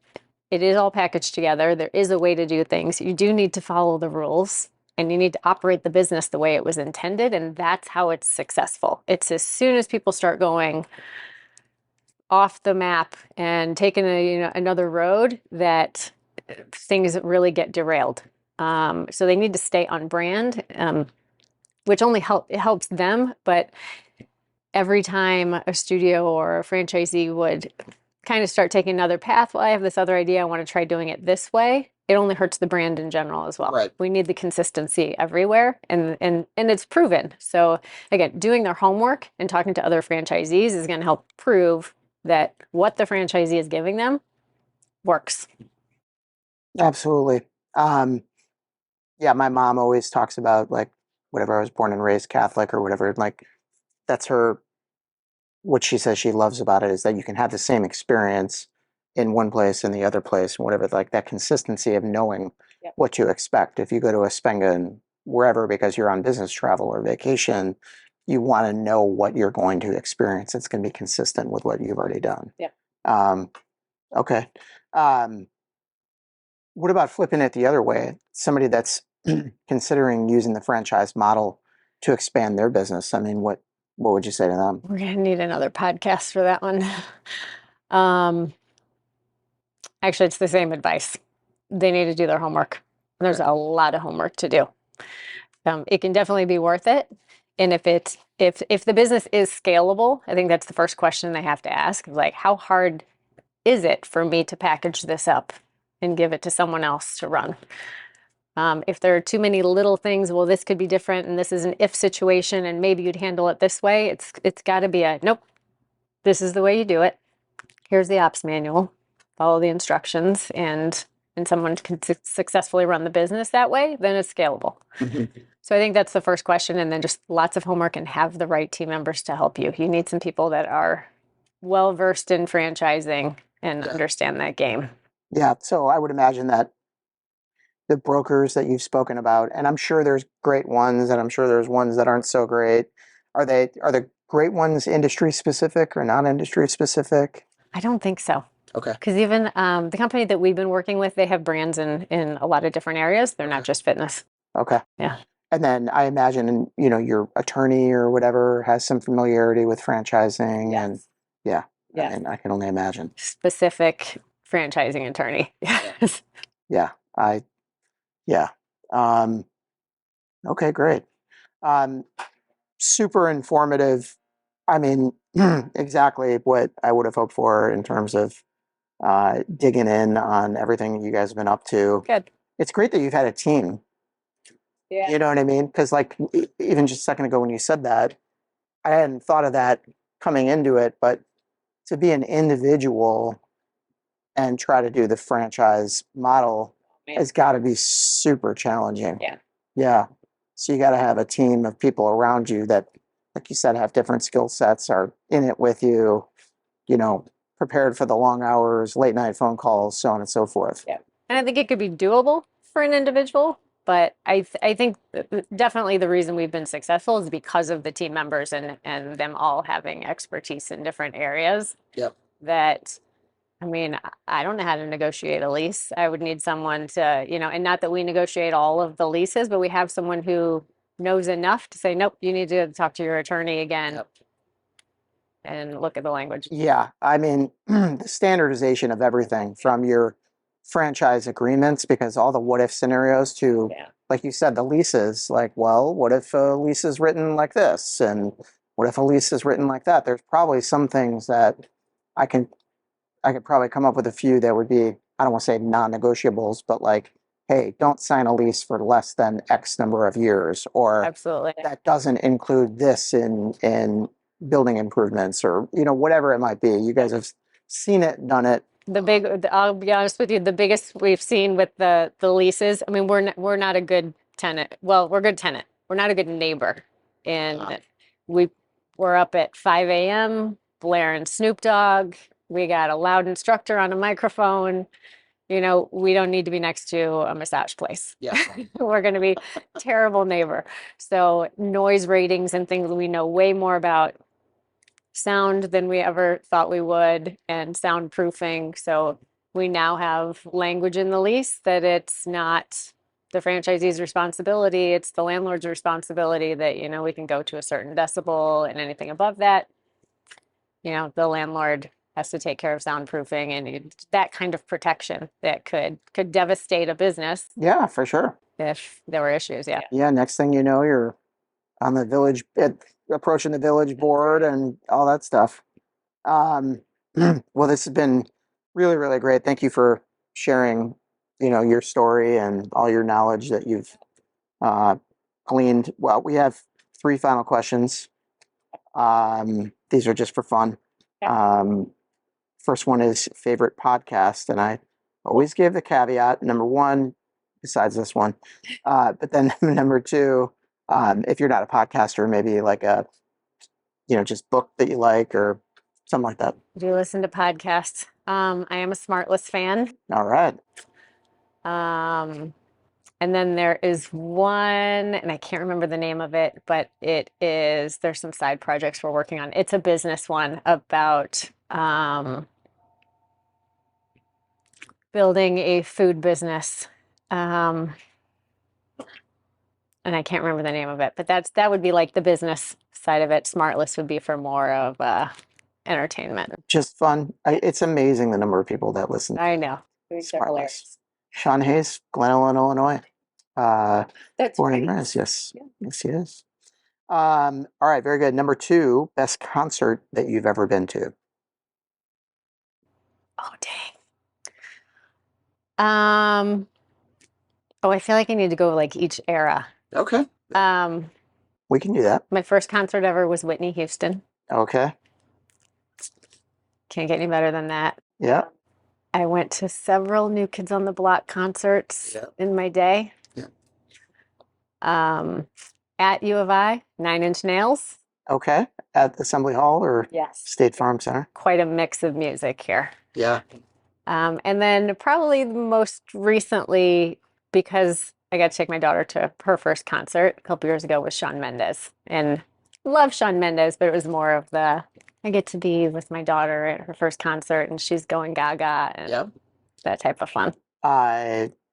it is all packaged together. There is a way to do things. You do need to follow the rules and you need to operate the business the way it was intended. And that's how it's successful. It's as soon as people start going off the map and taking another road that things really get derailed. So they need to stay on brand, which only helps them. But every time a studio or a franchisee would kind of start taking another path, well, I have this other idea, I want to try doing it this way, it only hurts the brand in general as well. Right. We need the consistency everywhere and it's proven. So again, doing their homework and talking to other franchisees is going to help prove that what the franchisee is giving them works. Absolutely. Yeah, my mom always talks about like whatever, I was born and raised Catholic or whatever, like that's what she says she loves about it is that you can have the same experience in one place and the other place and whatever, like that consistency of knowing Yep. what to expect. If you go to a Spenga and wherever because you're on business travel or vacation, you want to know what you're going to experience. It's going to be consistent with what you've already done. Yep. Okay. What about flipping it the other way? Somebody that's considering using the franchise model to expand their business. I mean, what would you say to them? We're going to need another podcast for that one. Um, Actually, it's the same advice. They need to do their homework. There's a lot of homework to do. It can definitely be worth it. And if the business is scalable, I think that's the first question they have to ask. Like, how hard is it for me to package this up and give it to someone else to run? If there are too many little things, well, this could be different, and this is an if situation, and maybe you'd handle it this way. It's got to be a nope. This is the way you do it. Here's the ops manual. Follow the instructions, and someone can successfully run the business that way. Then it's scalable. So I think that's the first question, and then just lots of homework and have the right team members to help you. You need some people that are well versed in franchising and understand that game. Yeah, so I would imagine that the brokers that you've spoken about, and I'm sure there's great ones, and I'm sure there's ones that aren't so great. Are the great ones industry specific or non-industry specific? I don't think so. Okay. Because even the company that we've been working with, they have brands in a lot of different areas. They're not just fitness. Okay. Yeah. And then I imagine, your attorney or whatever has some familiarity with franchising and yeah. Yes. And I can only imagine. Specific franchising attorney. Yes. Yeah. Yeah. Okay, great. Um, super informative. I mean, exactly what I would have hoped for in terms of digging in on everything you guys have been up to. Good. It's great that you've had a team. Yeah. You know what I mean? Because like even just a second ago when you said that, I hadn't thought of that coming into it, but to be an individual and try to do the franchise model has got to be super challenging. Yeah. Yeah. So you got to have a team of people around you that, like you said, have different skill sets, are in it with you, prepared for the long hours, late night phone calls, so on and so forth. Yeah. And I think it could be doable for an individual, but I think definitely the reason we've been successful is because of the team members and them all having expertise in different areas. Yep. That, I mean, I don't know how to negotiate a lease. I would need someone to, and not that we negotiate all of the leases, but we have someone who knows enough to say, nope, you need to talk to your attorney again. Yep. And look at the language. Yeah. I mean, the standardization of everything from your franchise agreements, because all the what if scenarios to, like you said, the leases, like, well, what if a lease is written like this? And what if a lease is written like that? There's probably some things that I could probably come up with a few that would be, I don't want to say non-negotiables, but like, hey, don't sign a lease for less than X number of years, or absolutely that doesn't include this in building improvements, or whatever it might be. You guys have seen it, done it. I'll be honest with you, the biggest we've seen with the leases. I mean, we're not a good tenant. Well, we're a good tenant. We're not a good neighbor, and we're up at 5 a.m. blaring Snoop Dogg. We got a loud instructor on a microphone. We don't need to be next to a massage place. Yeah. We're going to be a terrible neighbor. So noise ratings and things we know way more about sound than we ever thought we would, and soundproofing. So we now have language in the lease that it's not the franchisee's responsibility, it's the landlord's responsibility, that, we can go to a certain decibel, and anything above that, the landlord has to take care of soundproofing and that kind of protection that could devastate a business. Yeah, for sure. If there were issues. Yeah. Yeah. Next thing you know, you're on the village, approaching the village board and all that stuff. Well, this has been really, really great. Thank you for sharing, your story and all your knowledge that you've gleaned. Well, we have 3 final questions. These are just for fun. First one is favorite podcast, and I always give the caveat, number 1, besides this one, but then number 2, if you're not a podcaster, maybe like a, just book that you like or something like that. Do you listen to podcasts? I am a Smartless fan. All right. And then there is one, and I can't remember the name of it, but there's some side projects we're working on. It's a business one about building a food business. And I can't remember the name of it, but that would be like the business side of it. Smartless would be for more of entertainment. Just fun. It's amazing the number of people that listen. I know. Smartless. Sean Hayes, Glen Ellen, Illinois. That's Born and right. raised, yes. Yeah. Yes, he is. All right, very good. Number 2, best concert that you've ever been to. Oh, dang. Oh, I feel like I need to go like each era. Okay. Um, We can do that. my first concert ever was Whitney Houston. Okay. Can't get any better than that. Yeah. I went to several New Kids on the Block concerts in my day. Yeah. At U of I, 9 Inch Nails. Okay. At Assembly Hall or Yes. State Farm Center? Quite a mix of music here. Yeah. And then probably most recently, because I got to take my daughter to her first concert a couple years ago, was Shawn Mendes. And love Shawn Mendes, but it was more of the, I get to be with my daughter at her first concert and she's going gaga and that type of fun.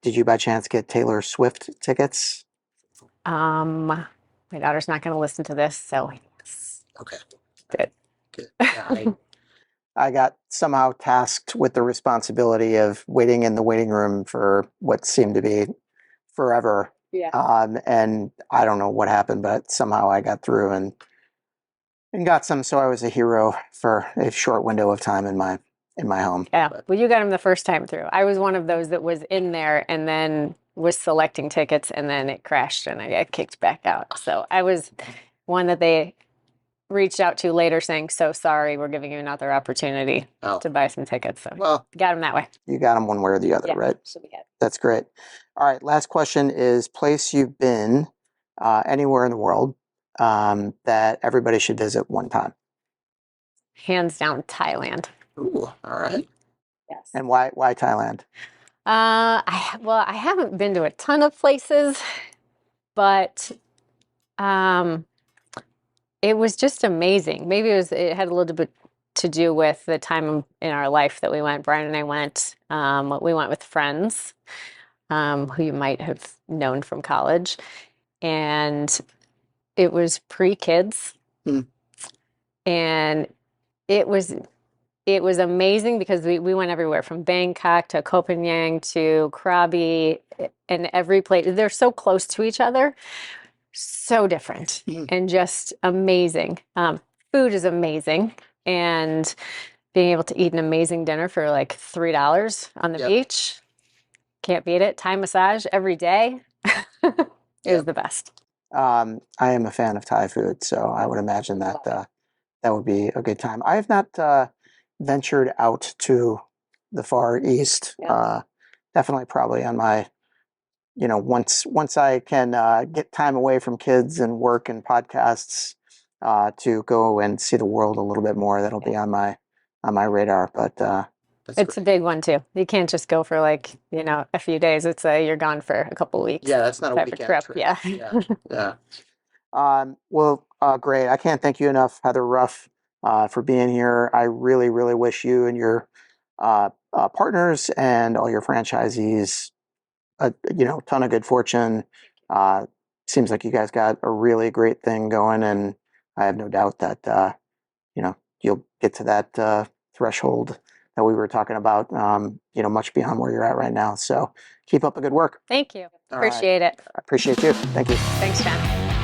Did you by chance get Taylor Swift tickets? My daughter's not going to listen to this, so yes. Okay. Good. Good. Yeah, I got somehow tasked with the responsibility of waiting in the waiting room for what seemed to be forever. Yeah. And I don't know what happened, but somehow I got through and got some. So I was a hero for a short window of time in my home. Yeah. Well, you got him the first time through. I was one of those that was in there and then was selecting tickets and then it crashed and I got kicked back out. So I was one that they reached out to later saying, so sorry, we're giving you another opportunity to buy some tickets. So got them that way. You got them one way or the other, right? So we had. That's great. All right, last question is place you've been anywhere in the world that everybody should visit one time. Hands down, Thailand. Ooh, all right. Yes. And why Thailand? I haven't been to a ton of places, but it was just amazing. Maybe it had a little bit to do with the time in our life that we went. Brian and I went. We went with friends who you might have known from college, and it was pre-kids, and it was amazing because we went everywhere from Bangkok to Copenhagen to Krabi, and every place. They're so close to each other. So different and just amazing. Food is amazing, and being able to eat an amazing dinner for like $3 on the beach, can't beat it. Thai massage every day is the best. I am a fan of Thai food, so I would imagine that that would be a good time. I have not ventured out to the Far East. Definitely probably on my once I can get time away from kids and work and podcasts to go and see the world a little bit more, that'll be on my radar. But it's a big one too. You can't just go for like a few days. It's you're gone for a couple of weeks. Yeah, that's not a weekend trip. Yeah. Well, great. I can't thank you enough, Heather Ruff, for being here. I really, really wish you and your partners and all your franchisees a ton of good fortune. Seems like you guys got a really great thing going, and I have no doubt that you'll get to that threshold that we were talking about. Much beyond where you're at right now. So keep up the good work. Thank you. All Appreciate it. I appreciate you. Thank you. Thanks, John.